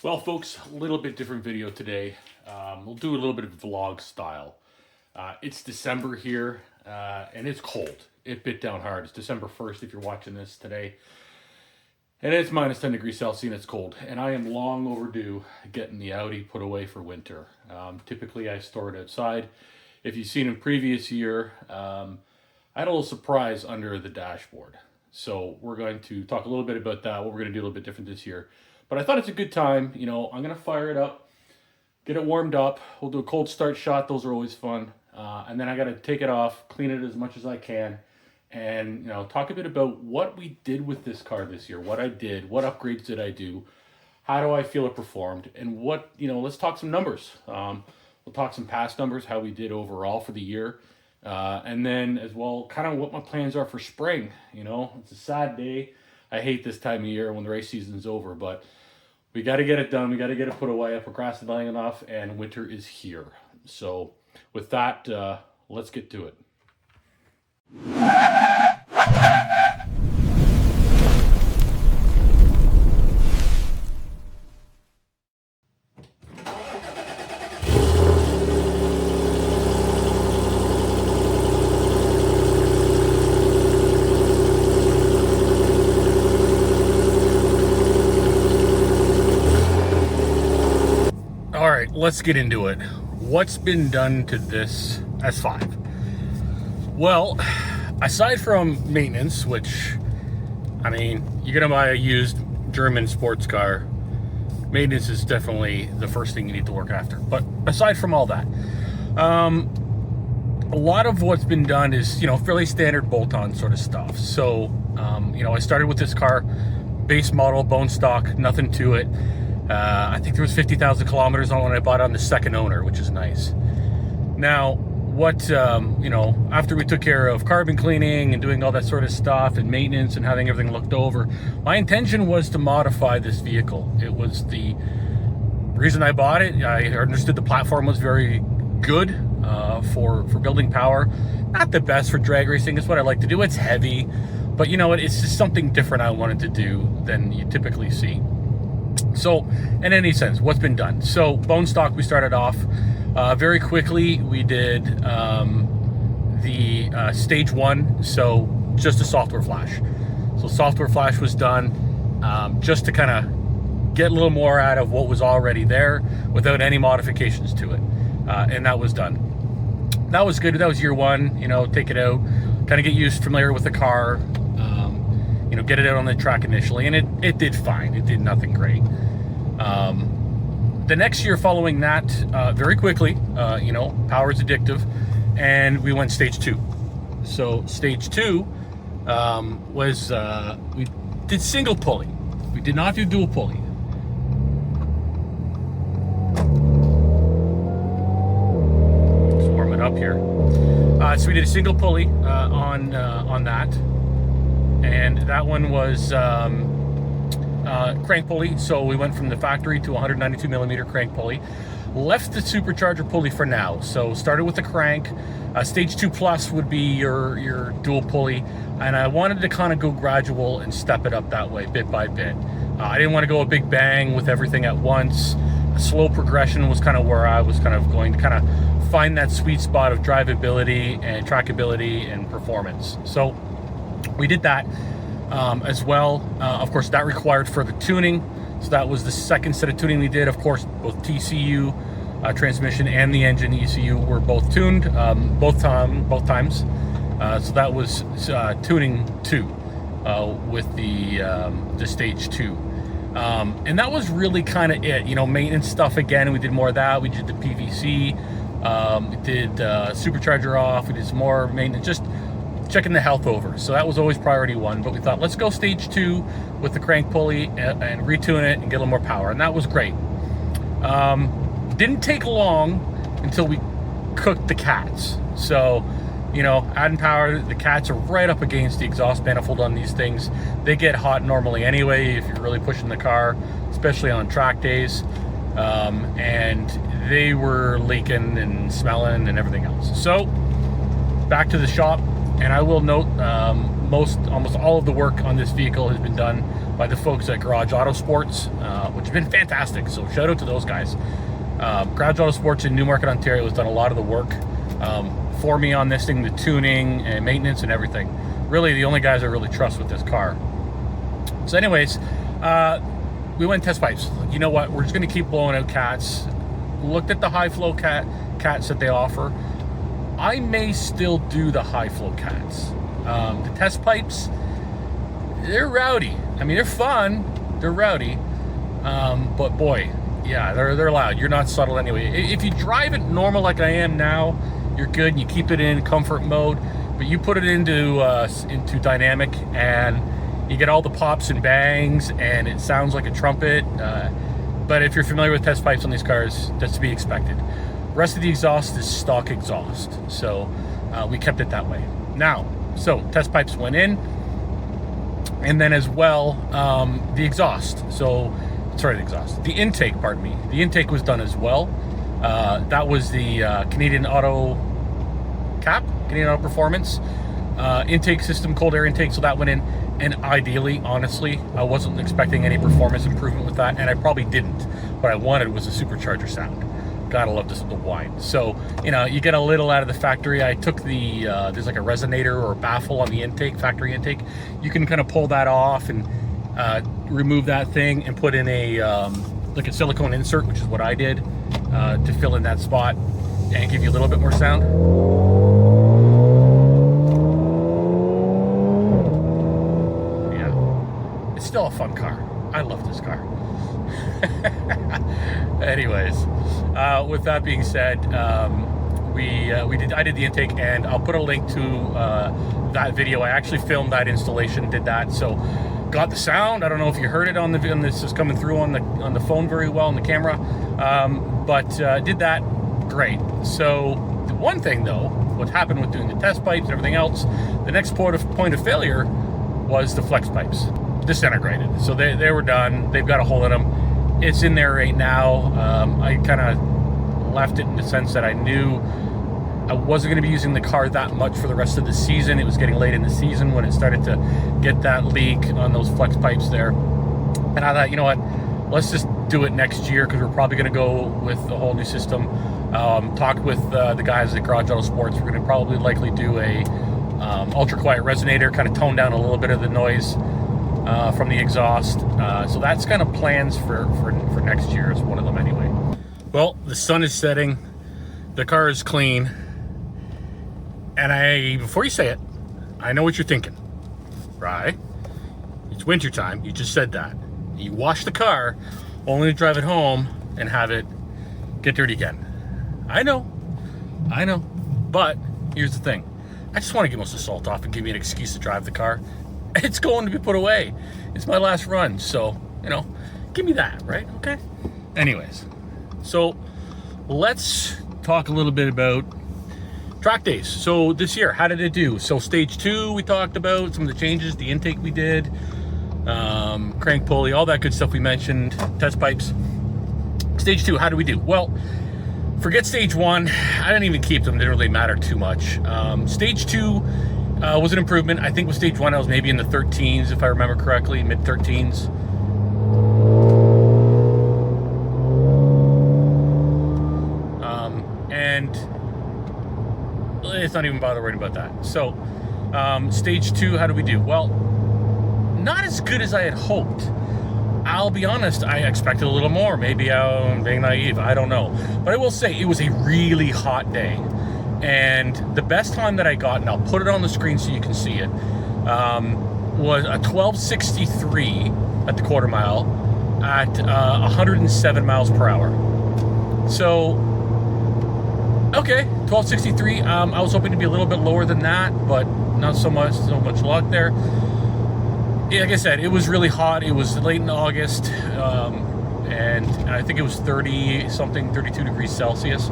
Well, folks, a little bit different video today. We'll do a little bit of vlog style. It's December here, and it's cold. It bit down hard. It's December 1st if you're watching this today. And it's minus 10 degrees Celsius and it's cold. And I am long overdue getting the Audi put away for winter. Typically, I store it outside. If you've seen in previous year, I had a little surprise under the dashboard. So we're going to talk a little bit about that, what we're going to do a little bit different this year. But I thought it's a good time. You know, I'm going to fire it up, get it warmed up. We'll do a cold start shot. Those are always fun. And then I got to take it off, clean it as much as I can, and, you know, talk a bit about what we did with this car this year, what I did, what upgrades did I do, how do I feel it performed, and what, you know, let's talk some numbers. We'll talk some past numbers, how we did overall for the year. And then as well, kind of what my plans are for spring. You know, it's a sad day. I hate this time of year when the race season's over, but we got to get it done. We got to get it put away. I'm procrastinating enough, and winter is here. So with that, let's get to it. All right, let's get into it. What's been done to this S5? Well, aside from maintenance, which, I mean, you're gonna buy a used German sports car, maintenance is definitely the first thing you need to work after. But aside from all that, a lot of what's been done is, you know, fairly standard bolt-on sort of stuff. So, you know, I started with this car, base model, bone stock, nothing to it. I think there was 50,000 kilometers on when I bought it on the second owner, which is nice. Now, what, you know, after we took care of carbon cleaning and doing all that sort of stuff and maintenance and having everything looked over, my intention was to modify this vehicle. It was the reason I bought it. I understood the platform was very good for building power. Not the best for drag racing. It's what I like to do. It's heavy, but you know what? It's just something different I wanted to do than you typically see. So, in any sense, what's been done? So, bone stock, we started off very quickly. We did the stage 1, so just a software flash. So, software flash was done just to kind of get a little more out of what was already there without any modifications to it. And that was done. That was good. That was year 1, you know, take it out, kind of get familiar with the car, you know, get it out on the track initially, and it did fine. It did nothing great. The next year following that, very quickly, you know, power is addictive, and we went stage 2. So stage 2 was, we did single pulley. We did not do dual pulley. Just warm it up here. So we did a single pulley on that. And that one was crank pulley. So we went from the factory to 192 millimeter crank pulley. Left the supercharger pulley for now. So started with the crank. Stage 2 plus would be your dual pulley. And I wanted to kind of go gradual and step it up that way, bit by bit. I didn't want to go a big bang with everything at once. A slow progression was kind of where I was kind of going to kind of find that sweet spot of drivability and trackability and performance. So we did that as well. Of course, that required further tuning. So that was the second set of tuning we did. Of course, both TCU transmission and the engine ECU were both tuned both times. So that was tuning 2 with the stage 2. And that was really kind of it. You know, maintenance stuff again. We did more of that. We did the PVC. We did supercharger off. We did some more maintenance. Just checking the health over. So that was always priority 1, but we thought, let's go stage 2 with the crank pulley and retune it and get a little more power. And that was great. Didn't take long until we cooked the cats. So, you know, adding power, the cats are right up against the exhaust manifold on these things. They get hot normally anyway if you're really pushing the car, especially on track days. And they were leaking and smelling and everything else. So back to the shop. And I will note, almost all of the work on this vehicle has been done by the folks at Garage Auto Sports, which have been fantastic. So shout out to those guys. Garage Auto Sports in Newmarket, Ontario has done a lot of the work for me on this thing, the tuning and maintenance and everything. Really the only guys I really trust with this car. So anyways, we went test pipes. You know what? We're just going to keep blowing out cats. Looked at the high flow cats that they offer. I may still do the high flow cats. The test pipes, they're rowdy. I mean, they're fun. They're rowdy. But boy, yeah, they're loud. You're not subtle anyway. If you drive it normal like I am now, you're good. And you keep it in comfort mode. But you put it into dynamic, and you get all the pops and bangs, and it sounds like a trumpet. But if you're familiar with test pipes on these cars, that's to be expected. The rest of the exhaust is stock exhaust, so we kept it that way. Now, so test pipes went in, and then as well, the exhaust. So, sorry, the intake, pardon me. The intake was done as well. That was the Canadian Auto CAP, Canadian Auto Performance intake system, cold air intake, so that went in. And ideally, honestly, I wasn't expecting any performance improvement with that, and I probably didn't. What I wanted was a supercharger sound. Gotta love the whine. So, you know, you get a little out of the factory. I took the, there's like a resonator or baffle on the intake, factory intake. You can kind of pull that off and remove that thing and put in a, like a silicone insert, which is what I did, to fill in that spot and give you a little bit more sound. Still a fun car. I love this car. Anyways, with that being said, I did the intake, and I'll put a link to that video. I actually filmed that installation, did that, so got the sound. I don't know if you heard it on this is coming through on the phone very well on the camera, but did that great. So the one thing though, what happened with doing the test pipes and everything else, the next point of failure was the flex pipes. Disintegrated. So they were done. They've got a hole in them. It's in there right now. I kind of left it in the sense that I knew I wasn't going to be using the car that much for the rest of the season. It was getting late in the season when it started to get that leak on those flex pipes there. And I thought, you know what, let's just do it next year, because we're probably going to go with a whole new system. Talked with the guys at Garage Auto Sports. We're going to probably likely do a ultra quiet resonator, kind of tone down a little bit of the noise from the exhaust. So that's kind of plans for next year is one of them anyway. Well, the sun is setting, the car is clean, and before you say it, I know what you're thinking, right? It's winter time. You just said that. You wash the car only to drive it home and have it get dirty again. I know, but here's the thing. I just want to get most of the salt off and give me an excuse to drive the car. It's going to be put away. It's my last run, so, you know, give me that, right? Okay. Anyways, so let's talk a little bit about track days. So this year, how did it do? So stage 2, we talked about some of the changes, the intake we did, crank pulley, all that good stuff we mentioned, test pipes. Stage 2, how did we do? Well, forget stage 1. I didn't even keep them. They didn't really matter too much. Stage 2 was an improvement. I think with stage 1, I was maybe in the 13s, if I remember correctly, mid 13s. And it's not even bother worrying about that. So, stage 2, how do we do? Well, not as good as I had hoped. I'll be honest, I expected a little more. Maybe I'm being naive, I don't know. But I will say, it was a really hot day. And the best time that I got, and I'll put it on the screen so you can see it, was a 12:63 at the quarter mile at 107 miles per hour. So, okay, 12:63. I was hoping to be a little bit lower than that, but not so much luck there. Yeah, like I said, it was really hot. It was late in August, and I think it was 32 degrees Celsius.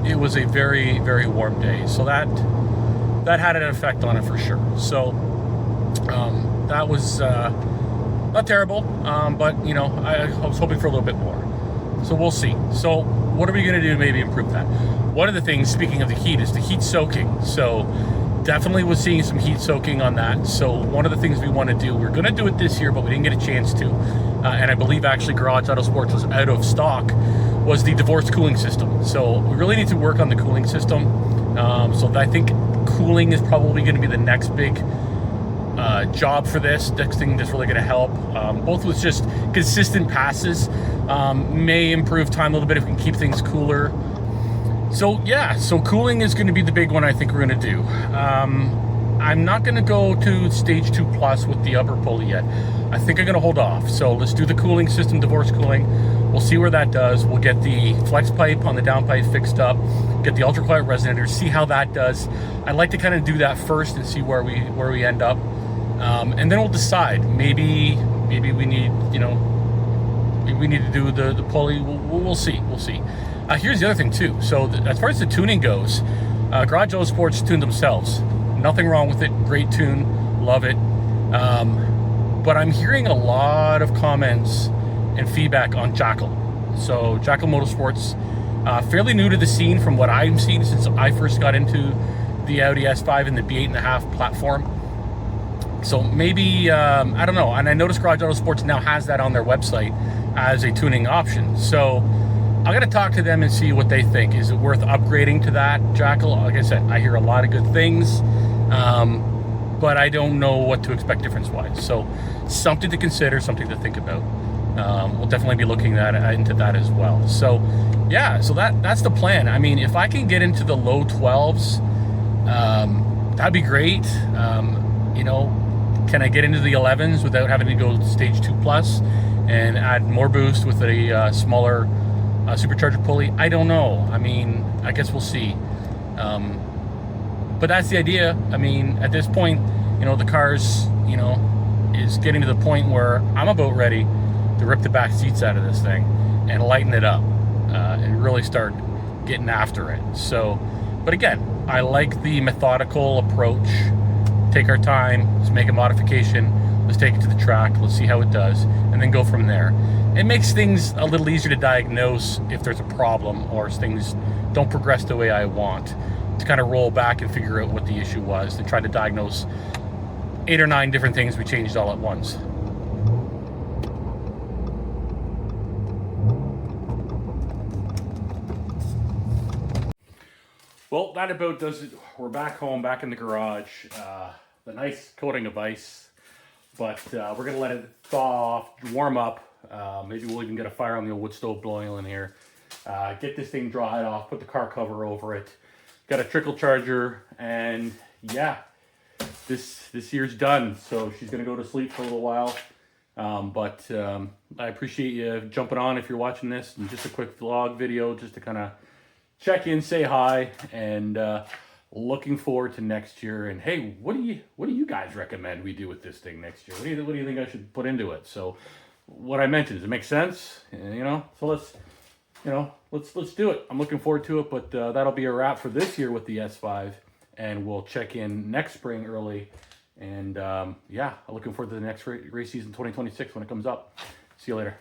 It was a very, very warm day, so that had an effect on it for sure. So that was not terrible, but you know, I was hoping for a little bit more. So we'll see. So what are we going to do to maybe improve that? One of the things, speaking of the heat, is the heat soaking. So definitely was seeing some heat soaking on that. So one of the things we want to do, we're going to do it this year, but we didn't get a chance to. And I believe actually Garage Auto Sports was out of stock, was the divorced cooling system. So we really need to work on the cooling system. So I think cooling is probably going to be the next big job for this. Next thing that's really going to help. Both with just consistent passes, may improve time a little bit if we can keep things cooler. So yeah, so cooling is going to be the big one I think we're going to do. I'm not going to go to stage 2 plus with the upper pulley yet. I think I'm going to hold off. So let's do the cooling system, divorce cooling. We'll see where that does. We'll get the flex pipe on the downpipe fixed up, get the ultra quiet resonator, see how that does. I'd like to kind of do that first and see where we end up. And then we'll decide. Maybe we need, we need to do the pulley. We'll see. Here's the other thing too. So as far as the tuning goes, Garage Auto Sports tuned themselves. Nothing wrong with it. Great tune. Love it. But I'm hearing a lot of comments and feedback on Jackal. So Jackal Motorsports, fairly new to the scene from what I'm seeing since I first got into the Audi S5 and the B8.5 platform. So maybe, I don't know. And I noticed Garage Auto Sports now has that on their website as a tuning option. So I'm going to talk to them and see what they think. Is it worth upgrading to that Jackal? Like I said, I hear a lot of good things, but I don't know what to expect difference-wise. So something to consider, something to think about. We'll definitely be looking into that as well. So yeah, so that's the plan. I mean, if I can get into the low 12s, that'd be great. Can I get into the 11s without having to go stage 2 plus and add more boost with a smaller supercharger pulley? I don't know. I mean, I guess we'll see. But that's the idea. I mean, at this point, the car's, is getting to the point where I'm about ready to rip the back seats out of this thing and lighten it up and really start getting after it. So, but again, I like the methodical approach. Take our time, let's make a modification, let's take it to the track, let's see how it does, and then go from there. It makes things a little easier to diagnose if there's a problem or things don't progress the way I want, to kind of roll back and figure out what the issue was and try to diagnose 8 or 9 different things we changed all at once. Well, that about does it. We're back home, back in the garage. The nice coating of ice, but we're going to let it thaw off, warm up. Maybe we'll even get a fire on the old wood stove blowing in here. Get this thing dried off, put the car cover over it. Got a trickle charger, and yeah, this year's done. So she's going to go to sleep for a little while. But I appreciate you jumping on if you're watching this, and just a quick vlog video just to kind of check in, say hi, and looking forward to next year. And hey, what do you guys recommend we do with this thing next year? What do you think I should put into it? So what I mentioned, does it make sense? So let's do it. I'm looking forward to it, but that'll be a wrap for this year with the S5, and we'll check in next spring early. And I'm looking forward to the next race season 2026 when it comes up. See you later.